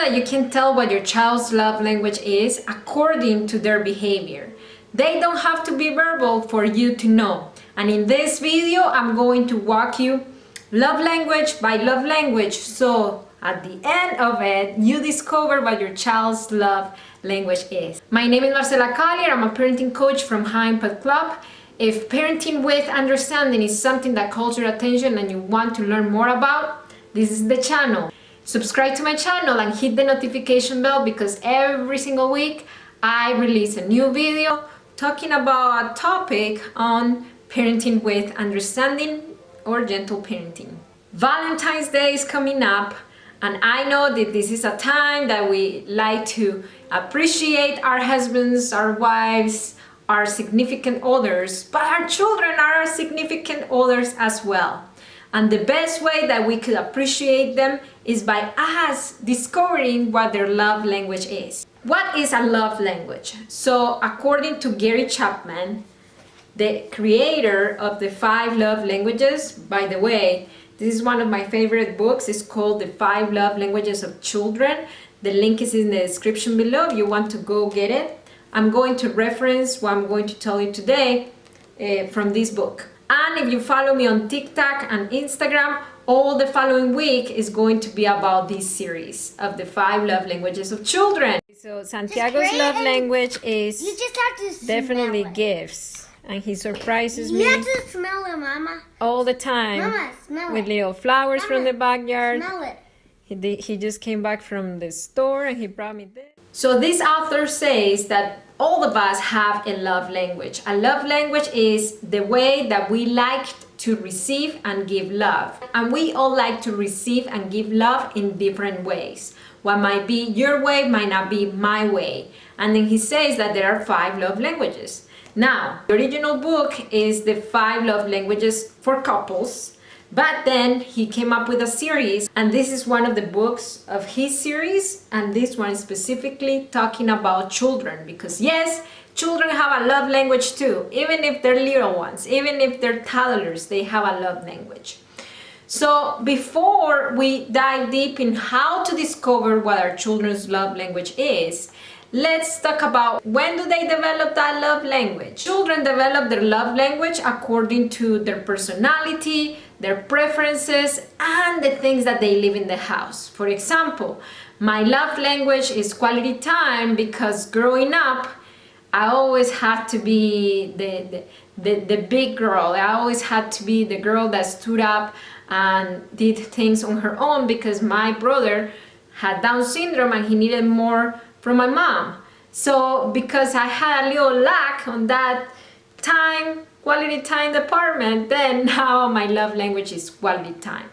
that you can tell what your child's love language is according to their behavior. They don't have to be verbal for you to know. And in this video, I'm going to walk you love language by love language. So at the end of it, you discover what your child's love language is. My name is Marcela Collier. I'm a parenting coach from Impact Club. If parenting with understanding is something that calls your attention and you want to learn more about, this is the channel. Subscribe to my channel and hit the notification bell because every single week I release a new video talking about a topic on parenting with understanding or gentle parenting. Valentine's Day is coming up, and I know that this is a time that we like to appreciate our husbands, our wives, our significant others, but our children are our significant others as well. And the best way that we could appreciate them is by us discovering what their love language is. What is a love language? So according to Gary Chapman, the creator of the 5 love languages, by the way, this is one of my favorite books. It's called The 5 Love Languages of Children. The link is in the description below if you want to go get it. I'm going to reference what I'm going to tell you today from this book. And if you follow me on TikTok and Instagram, all the following week is going to be about this series of the 5 love languages of children. So Santiago's love language is definitely gifts. And he surprises me. You have to smell it, Mama. All the time. Mama, smell with it. little flowers Mama, from the backyard. Smell it. He just came back from the store and he brought me this. So this author says that all of us have a love language. A love language is the way that we like to receive and give love. And we all like to receive and give love in different ways. What might be your way might not be my way. And then he says that there are 5 love languages. Now, the original book is the 5 love languages for couples, but then he came up with a series, and this is one of the books of his series, and this one is specifically talking about children, because yes, children have a love language too. Even if they're little ones, even if they're toddlers, they have a love language. So before we dive deep in how to discover what our children's love language is, let's talk about when do they develop that love language. Children develop their love language according to their personality, their preferences, and the things that they leave in the house. For example, my love language is quality time because growing up, I always had to be the big girl. I always had to be the girl that stood up and did things on her own because my brother had Down syndrome and he needed more from my mom. So because I had a little lack on that quality time department, then now my love language is quality time.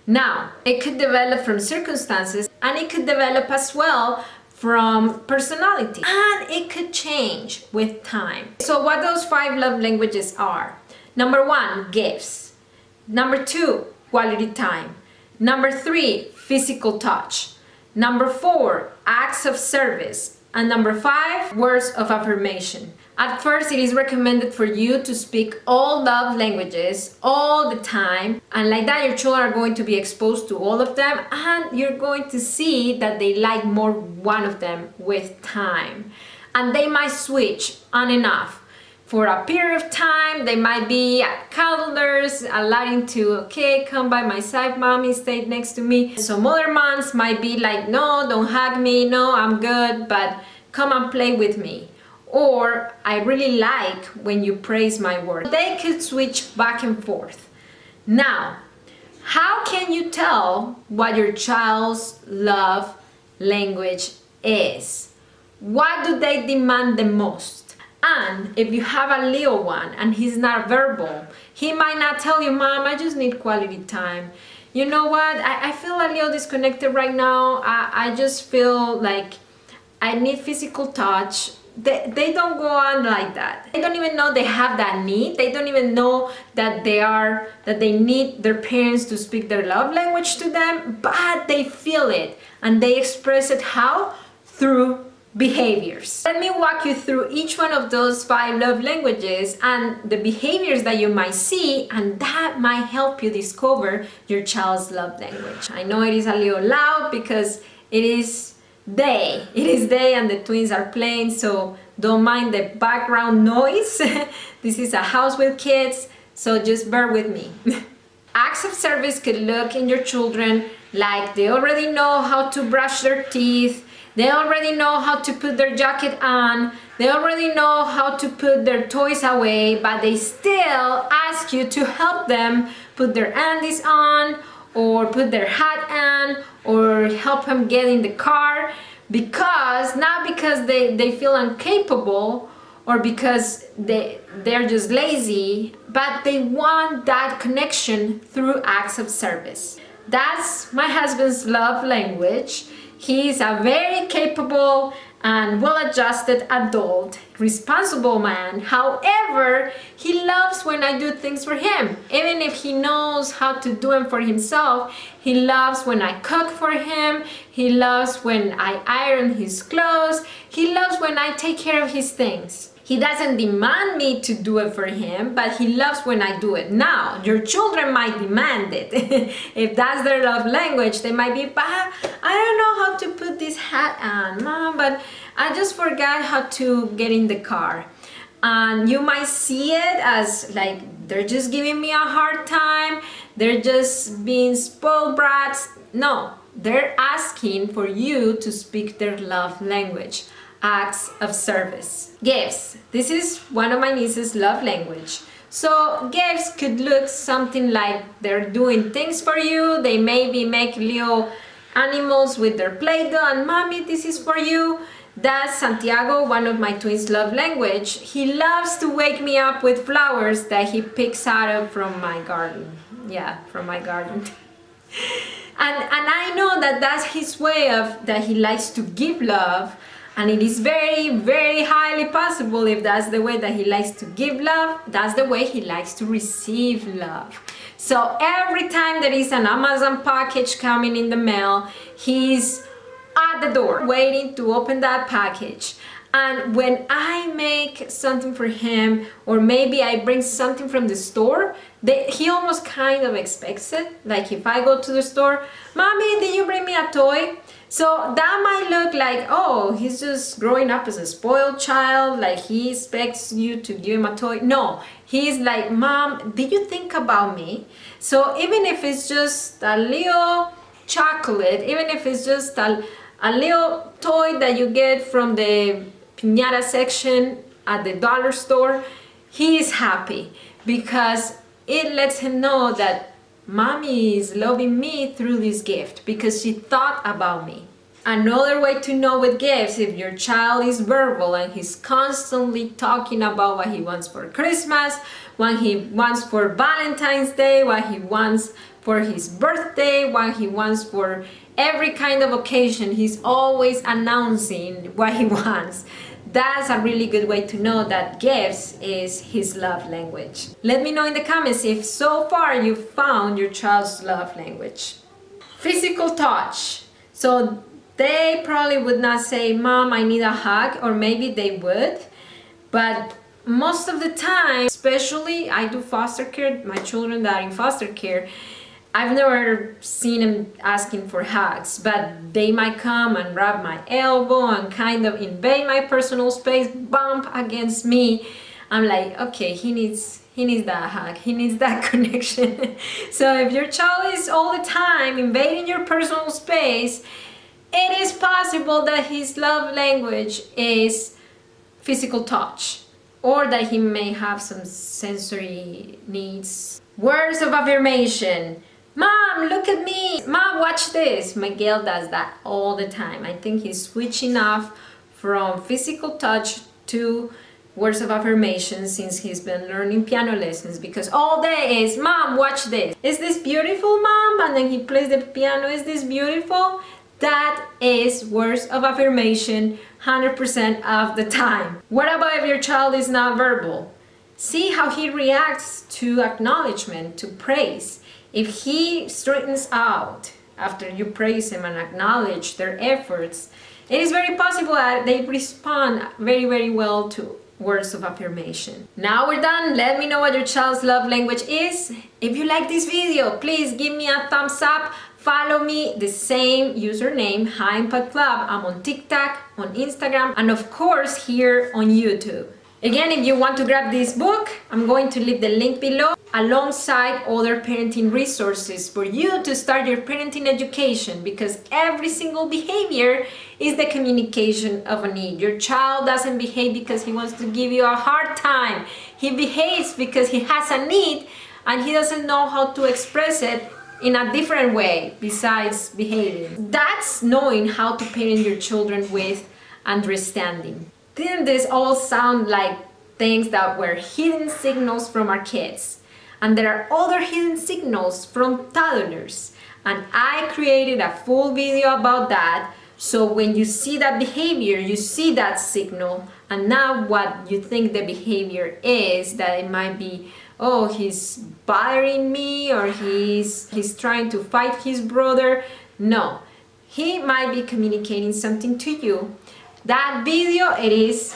Now, it could develop from circumstances and it could develop as well from personality, and it could change with time. So what those 5 love languages are: number 1, gifts; number 2, quality time; number 3, physical touch; number 4, acts of service; and number 5, words of affirmation. At first, it is recommended for you to speak all love languages all the time, and like that your children are going to be exposed to all of them, and you're going to see that they like more one of them with time. And they might switch on and off. For a period of time, they might be cuddlers, allowing to, okay, come by my side, mommy, stay next to me. Some other moms might be like, no, don't hug me, no, I'm good, but come and play with me. Or, I really like when you praise my work. They could switch back and forth. Now, how can you tell what your child's love language is? What do they demand the most? And if you have a little one and he's not verbal, he might not tell you, Mom, I just need quality time. You know what? I feel a little disconnected right now. I just feel like I need physical touch. They don't go on like that. They don't even know they have that need. They don't even know that they need their parents to speak their love language to them, but they feel it and they express it how? Through behaviors. Let me walk you through each one of those 5 love languages and the behaviors that you might see, and that might help you discover your child's love language. I know it is a little loud because it is They. It is they, and the twins are playing, so don't mind the background noise. This is a house with kids, so just bear with me. Acts of service could look in your children like they already know how to brush their teeth, they already know how to put their jacket on, they already know how to put their toys away, but they still ask you to help them put their undies on, or put their hat on, or help them get in the car, not because they feel incapable or because they're just lazy, but they want that connection through acts of service. That's my husband's love language. He's a very capable and well-adjusted adult, responsible man. However, he loves when I do things for him. Even if he knows how to do them for himself, he loves when I cook for him. He loves when I iron his clothes. He loves when I take care of his things. He doesn't demand me to do it for him, but he loves when I do it. Now, your children might demand it. If that's their love language, they might be, I don't know how to put this hat on, Mom, but I just forgot how to get in the car. And you might see it as like, they're just giving me a hard time. They're just being spoiled brats. No, they're asking for you to speak their love language. Acts of service. Gifts. This is one of my niece's love language. So gifts could look something like they're doing things for you. They maybe make little animals with their Play-Doh, and Mommy, this is for you. That's Santiago, one of my twins' love language. He loves to wake me up with flowers that he picks from my garden. Yeah, from my garden. And I know that that's his way that he likes to give love. And it is very, very highly possible, if that's the way that he likes to give love, that's the way he likes to receive love. So every time there is an Amazon package coming in the mail, he's at the door waiting to open that package. And when I make something for him, or maybe I bring something from the store, he almost kind of expects it. Like if I go to the store, Mommy, did you bring me a toy? So that might look like, oh, he's just growing up as a spoiled child, like he expects you to give him a toy. No, he's like, Mom, did you think about me? So even if it's just a little chocolate, even if it's just a little toy that you get from the piñata section at the dollar store, he is happy because it lets him know that Mommy is loving me through this gift because she thought about me. Another way to know with gifts, if your child is verbal and he's constantly talking about what he wants for Christmas, what he wants for Valentine's Day, what he wants for his birthday, what he wants for every kind of occasion, he's always announcing what he wants. That's a really good way to know that gifts is his love language. Let me know in the comments if so far you've found your child's love language. Physical touch. So they probably would not say, Mom, I need a hug, or maybe they would, but most of the time, especially I do foster care, my children that are in foster care, I've never seen them asking for hugs, but they might come and rub my elbow and kind of invade my personal space, bump against me. I'm like, okay, he needs that hug, he needs that connection. So if your child is all the time invading your personal space, it is possible that his love language is physical touch, or that he may have some sensory needs. Words of affirmation. Mom, look at me. Mom, watch this. Miguel does that all the time. I think he's switching off from physical touch to words of affirmation since he's been learning piano lessons, because all day is, Mom, watch this. Is this beautiful, Mom? And then he plays the piano. Is this beautiful? That is words of affirmation 100% of the time. What about if your child is not verbal? See how he reacts to acknowledgement, to praise. If he straightens out after you praise him and acknowledge their efforts, it is very possible that they respond very, very well to words of affirmation. Now we're done. Let me know what your child's love language is. If you like this video, please give me a thumbs up. Follow me, the same username, High Impact Club. I'm on TikTok, on Instagram, and of course here on YouTube. Again, if you want to grab this book, I'm going to leave the link below alongside other parenting resources for you to start your parenting education, because every single behavior is the communication of a need. Your child doesn't behave because he wants to give you a hard time. He behaves because he has a need and he doesn't know how to express it in a different way besides behaving. That's knowing how to parent your children with understanding. Didn't this all sound like things that were hidden signals from our kids? And there are other hidden signals from toddlers. And I created a full video about that. So when you see that behavior, you see that signal, and now what you think the behavior is, that it might be, oh, he's bothering me, or he's trying to fight his brother. No, he might be communicating something to you. That video, it is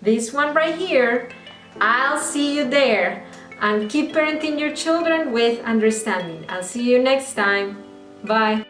this one right here. I'll see you there, and keep parenting your children with understanding. I'll see you next time. Bye.